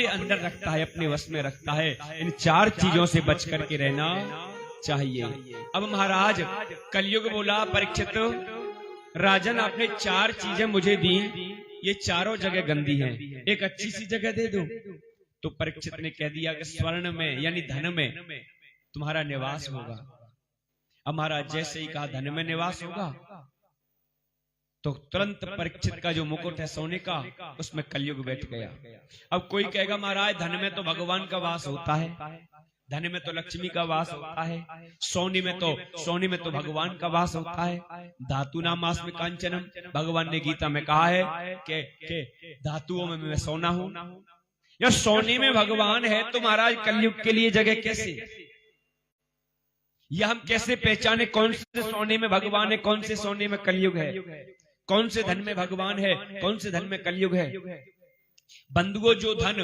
अंदर रखता है, अपने वश में रखता है। इन 4 चीजों से बच करके रहना चाहिए। अब महाराज कलयुग बोला, परीक्षित राजन आपने 4 चीजें मुझे दी, ये चारों जगह गंदी हैं, एक अच्छी सी जगह दे दो। तो परीक्षित ने कह दिया कि स्वर्ण में यानी धन में तुम्हारा निवास होगा। अब महाराज जैसे ही कहा धन में निवास होगा, तो तुरंत परीक्षित का जो मुकुट है सोने का, उसमें कलयुग बैठ गया। अब कोई कहेगा महाराज धन में तो भगवान का वास होता है, धन में तो लक्ष्मी का वास होता है, सोने में तो भगवान का वास होता है। धातु नामास में कांचनम, भगवान ने गीता में कहा है कि धातुओं में मैं सोना हूं, या सोने में भगवान है, तो महाराज कलयुग के लिए जगह कैसे? यह हम कैसे पहचाने कौन से सोने में भगवान है, कौन से सोने में कलयुग है, कौन से धन में भगवान है, कौन से धन में कलयुग है? बंधुओं, जो धन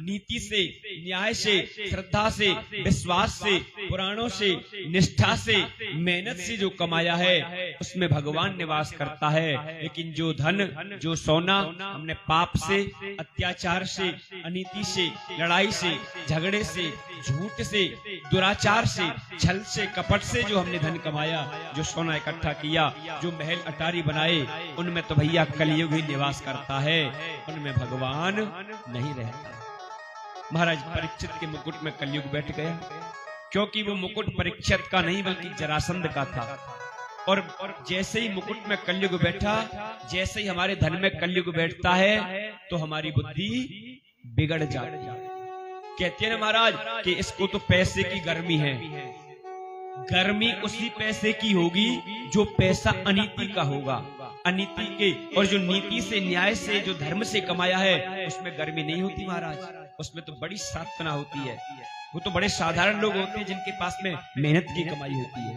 नीति से, न्याय से, श्रद्धा से, विश्वास से, पुराणों से, निष्ठा से, मेहनत से जो कमाया है, उसमें भगवान निवास करता है। लेकिन जो धन, जो सोना हमने पाप से, अत्याचार से, अनीति से, लड़ाई से, झगड़े से, झूठ से, दुराचार से, छल से, कपट से जो हमने धन कमाया, जो सोना इकट्ठा किया, जो महल अटारी बनाए, उनमें तो भैया कलयुग ही निवास करता है, उनमें भगवान नहीं रहता। महाराज परीक्षित के मुकुट में कलयुग बैठ गया, क्योंकि वो मुकुट परीक्षित का नहीं बल्कि जरासंध का था। और जैसे ही मुकुट में कलयुग बैठा, जैसे ही हमारे धन में कलयुग बैठता है, तो हमारी बुद्धि बिगड़ जाती है। कहते हैं ना महाराज कि इसको तो पैसे की गर्मी है, गर्मी उसी पैसे की होगी जो पैसा अनीति का होगा, अनीति के, और जो नीति से, न्याय से, जो धर्म से कमाया है, उसमें गर्मी नहीं होती महाराज, उसमें तो बड़ी साधना होती है। वो तो बड़े साधारण लोग होते हैं जिनके पास में मेहनत की कमाई होती है।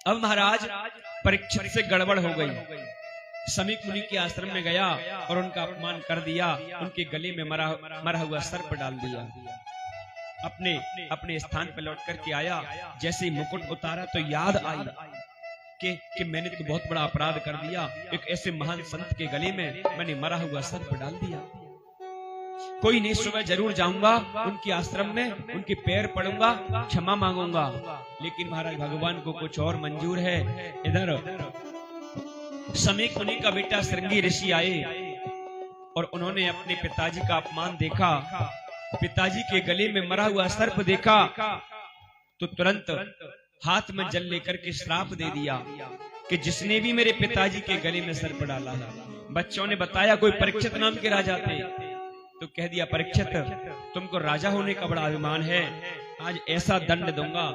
अब महाराज परीक्षित से गड़बड़ हो गई। समीक मुनि के आश्रम में गया और उनका अपमान कर दिया, उनके गले में मरा हुआ सर्प डाल दिया। अपने स्थान पर लौट करके आया, जैसे ही मुकुट उतारा तो याद आई कि मैंने तो बहुत बड़ा अपराध कर दिया, एक ऐसे महान संत के गले में मैंने मरा हुआ सर्प डाल दिया। कोई नहीं, सुबह जरूर जाऊंगा उनके आश्रम में, उनके पैर पड़ूंगा, क्षमा मांगूंगा। लेकिन महाराज भगवान को कुछ और मंजूर है। इधर समीक मुनि का बेटा श्रृंगी ऋषि आए और उन्होंने अपने पिताजी का अपमान देखा, पिताजी के गले में मरा हुआ सर्प देखा, तो तुरंत हाथ में जल लेकर के श्राप दे दिया कि जिसने भी मेरे पिताजी के गले में सर्प डाला है। बच्चों ने बताया कोई परीक्षित नाम के राजा थे, तो कह दिया परीक्षित तुमको राजा होने का बड़ा अभिमान है, आज ऐसा दंड दूंगा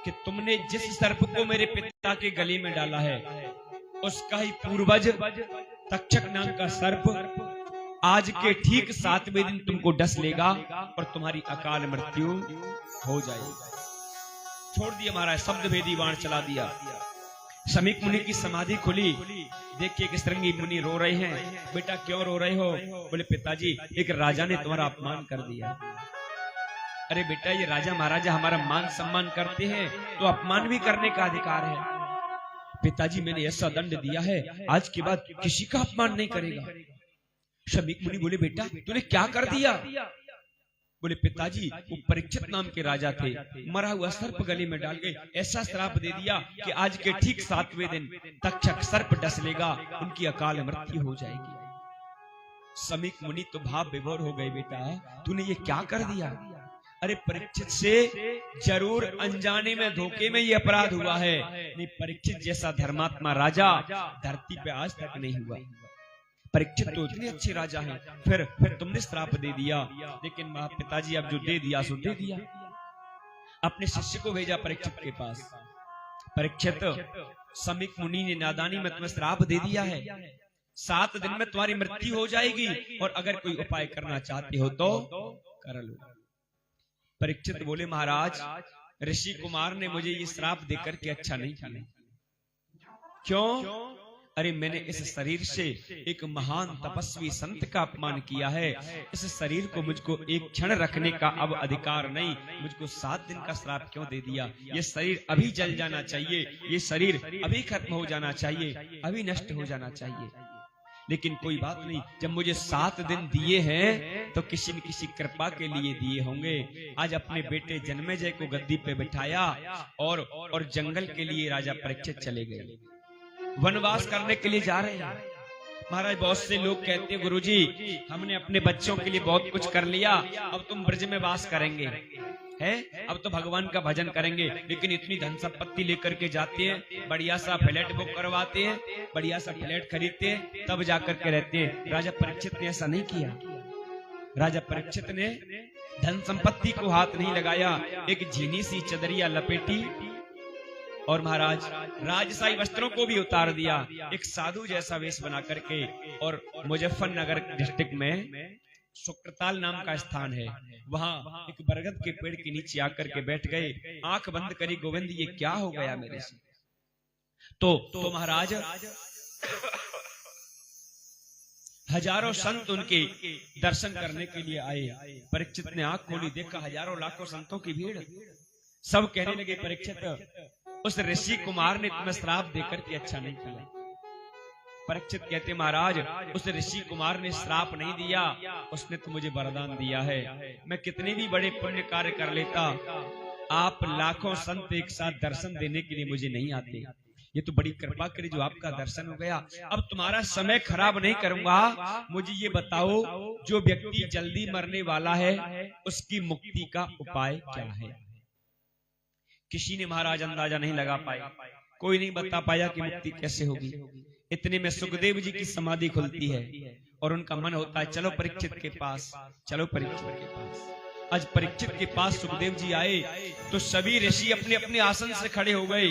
कि तुमने जिस सर्प को मेरे पिता के गले में डाला है, उसका ही पूर्वज तक्षक नाम का सर्प आज के ठीक 7वें दिन तुमको डस लेगा और तुम्हारी अकाल मृत्यु हो जाएगी। छोड़ दिया महाराज, शब्द भेदी बाण चला दिया। समीक मुनि की समाधि खुली, देखिए कि श्रृंगी मुनि रो रहे हैं। बेटा क्यों रो रहे हो? बोले पिताजी एक राजा ने तुम्हारा अपमान कर दिया। अरे बेटा ये राजा महाराजा हमारा मान सम्मान करते हैं, तो अपमान भी करने का अधिकार है। पिताजी मैंने ऐसा दंड दिया है, आज के बाद किसी का अपमान नहीं करेगा। समीक मुनि बोले बेटा तूने क्या कर दिया? बोले पिताजी वो परीक्षित नाम के राजा थे, मरा हुआ सर्प गले में डाल गए, ऐसा श्राप दे दिया कि आज के ठीक 7वें दिन तक्षक सर्प डस लेगा, उनकी अकाल मृत्यु हो जाएगी। समीक मुनि तो भाव विभोर हो गए, बेटा तूने ये क्या कर दिया? अरे परीक्षित से जरूर अनजाने में, धोखे में ये अपराध हुआ है, नहीं परीक्षित जैसा धर्मात्मा राजा धरती पे आज तक नहीं हुआ। परीक्षित तो इतने अच्छे राजा हैं, फिर तुमने श्राप दे दिया। लेकिन पिताजी अब जो दे दिया सो दे दिया। अपने शिष्य को भेजा परीक्षित के पास, परीक्षित समीक मुनि ने नादानी में तुम्हें श्राप दे दिया है, 7 दिन में तुम्हारी मृत्यु हो जाएगी, और अगर कोई उपाय करना चाहते हो तो कर लो। परीक्षित बोले महाराज ऋषि कुमार ने मुझे ये श्राप देकर के अच्छा नहीं किया। क्यों? अरे मैंने इस शरीर से एक महान तपस्वी संत का अपमान किया है, इस शरीर को मुझको एक क्षण रखने का अब अधिकार नहीं, मुझको 7 दिन का श्राप क्यों दे दिया? ये शरीर अभी जल जाना चाहिए, ये शरीर अभी खत्म हो जाना चाहिए, अभी नष्ट हो जाना चाहिए। लेकिन कोई बात नहीं, जब मुझे 7 दिन दिए हैं तो किसी न किसी कृपा के लिए दिए होंगे। आज अपने बेटे जन्मेजय को गद्दी पे बिठाया और जंगल के लिए राजा परीक्षित चले गए, वनवास करने के लिए जा रहे हैं। महाराज बहुत से लोग कहते हैं गुरुजी हमने अपने बच्चों के लिए बहुत कुछ कर लिया, अब तुम ब्रज में वास करेंगे, है अब तो भगवान का भजन करेंगे, लेकिन इतनी धन संपत्ति लेकर के जाते हैं, बढ़िया सा फ्लैट बुक करवाते हैं, बढ़िया सा फ्लैट खरीदते हैं, तब जाकर के रहते हैं। राजा परीक्षित ने ऐसा नहीं किया। राजा परीक्षित ने धन संपत्ति को हाथ नहीं लगाया, एक झीनी सी चदरिया लपेटी और महाराज राजशाही वस्त्रों को भी उतार दिया, एक साधु जैसा वेश बना करके, और मुजफ्फरनगर डिस्ट्रिक्ट में शुक्रताल नाम का स्थान है, वहां एक बरगद के पेड़ के नीचे आकर के बैठ गए, आंख बंद करी, गोविंद ये क्या हो गया मेरे से। तो महाराज हजारों संत उनके दर्शन करने के लिए आए। परीक्षित ने आंख खोली, देखा हजारों लाखों संतों की भीड़। सब कहने लगे परीक्षित उस ऋषि कुमार ने तुम्हें श्राप देकर के अच्छा नहीं किया। परीक्षित कहते महाराज उस ऋषि कुमार ने श्राप नहीं दिया, उसने तो मुझे वरदान दिया है। मैं कितने भी बड़े पुण्य कार्य कर लेता, आप लाखों संत एक साथ दर्शन देने के लिए मुझे नहीं आते। ये तो बड़ी कृपा करी जो आपका दर्शन हो गया। अब तुम्हारा समय खराब नहीं करूंगा, मुझे ये बताओ जो व्यक्ति जल्दी मरने वाला है उसकी मुक्ति का उपाय क्या है। किसी ने महाराज अंदाजा नहीं लगा पाया, कोई नहीं बता पाया कि मुक्ति कैसे होगी। इतने में सुखदेव जी की समाधि खुलती है और उनका मन होता है चलो परीक्षित के पास, चलो परीक्षित के पास। आज परीक्षित के पास सुखदेव जी आए तो सभी ऋषि अपने अपने आसन से खड़े हो गए।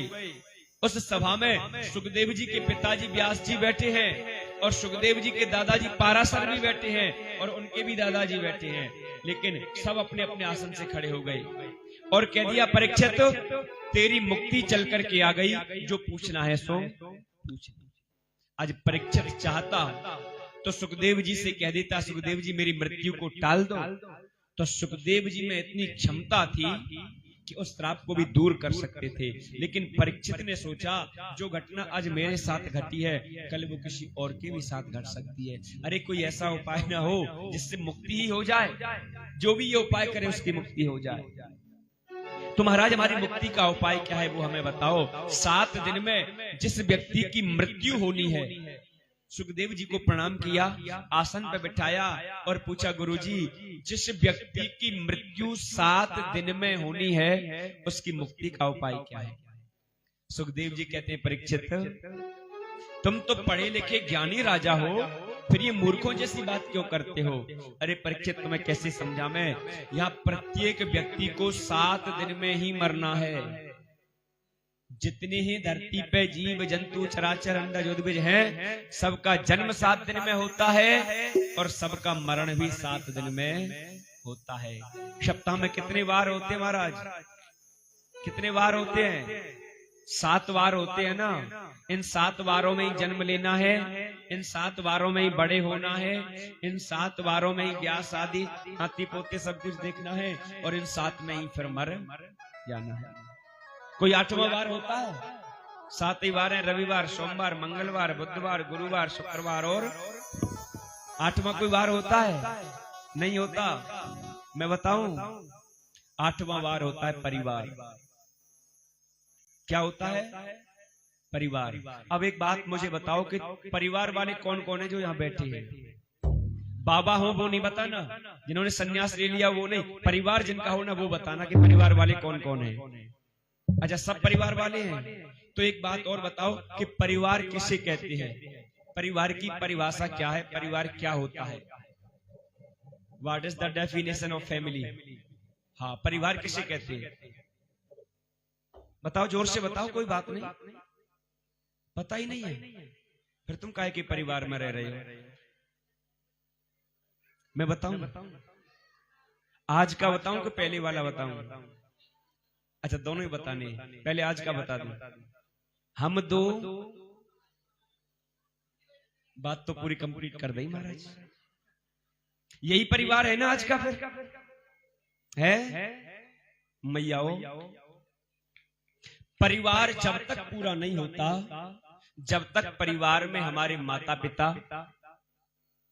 उस सभा में सुखदेव जी के पिताजी व्यास जी बैठे हैं और सुखदेव जी के दादाजी पाराशर भी बैठे हैं और उनके भी दादाजी बैठे हैं, लेकिन सब अपने अपने आसन से खड़े हो गए और कह दिया परीक्षित तेरी मुक्ति चल करके आ गई, जो पूछना है सो पूछ। आज परीक्षित चाहता तो सुखदेव जी से कह देता सुखदेव जी मेरी मृत्यु को टाल दो, तो सुखदेव जी में इतनी क्षमता थी कि उस श्राप को भी दूर कर सकते थे। लेकिन परीक्षित ने सोचा जो घटना आज मेरे साथ घटी है कल वो किसी और के भी साथ घट सकती है। अरे कोई ऐसा उपाय ना हो जिससे मुक्ति ही हो जाए, जो भी ये उपाय करे उसकी मुक्ति हो जाए। तो महाराज हमारी मुक्ति का उपाय क्या है वो हमें बताओ। 7 दिन में जिस व्यक्ति की मृत्यु होनी है, सुखदेव जी को प्रणाम किया, आसन पर बिठाया और पूछा गुरुजी जिस व्यक्ति की मृत्यु 7 दिन में होनी है उसकी मुक्ति का उपाय क्या है। सुखदेव जी कहते हैं परीक्षित तुम तो पढ़े लिखे ज्ञानी राजा हो, फिर ये मूर्खों जैसी बात क्यों करते हो। अरे परीक्षित तुम्हें कैसे समझा मैं, यहाँ प्रत्येक व्यक्ति को 7 दिन में ही मरना है। जितने ही धरती पे जीव जंतु चराचर अंडा उद्भिज हैं, सबका जन्म 7 दिन में होता है और सबका मरण भी 7 दिन में होता है। सप्ताह में कितने वार होते हैं महाराज, कितने वार होते हैं? 7 वार होते हैं ना। इन 7 वारों में ही जन्म लेना है, इन 7 वारों में ही बड़े होना है, इन 7 वारों में ही ब्याह शादी हाथी पोते सब कुछ देखना है और इन 7 में ही फिर मर जाना है। कोई 8वां वार होता है? 7 ही वार है, रविवार सोमवार मंगलवार बुधवार गुरुवार शुक्रवार और 8वां कोई वार होता है? नहीं होता। मैं बताऊं 8वां वार होता है परिवार। क्या होता है? परिवार। अब एक बात मुझे बताओ कि परिवार वाले कौन कौन है जो यहाँ बैठे हैं? बाबा हो वो नहीं बताना, जिन्होंने सन्यास ले लिया वो नहीं, परिवार जिनका हो ना वो बताना कि परिवार वाले कौन कौन है। अच्छा सब परिवार वाले हैं, तो एक बात और बताओ कि परिवार किसे कहते हैं? परिवार की परिभाषा क्या है? परिवार क्या होता है? What is the definition of family? हाँ परिवार किसे कहते हैं? बताओ जोर से बताओ, कोई बात नहीं, पता ही नहीं है फिर तुम काहे के परिवार में रह रहे हो। मैं बताऊं आज का बताऊं कि पहले वाला बताऊं? अच्छा दोनों ही बताने, पहले आज का बता दूं। हम दो बात तो पूरी कंप्लीट कर दी महाराज। यही परिवार है ना आज का, फिर है मैयाओ। परिवार जब तक पूरा नहीं होता, जब तक परिवार में हमारे माता पिता,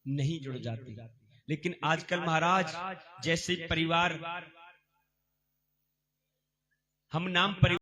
नहीं जुड़ जाती। लेकिन आजकल महाराज जैसे परिवार, हम नाम परिवार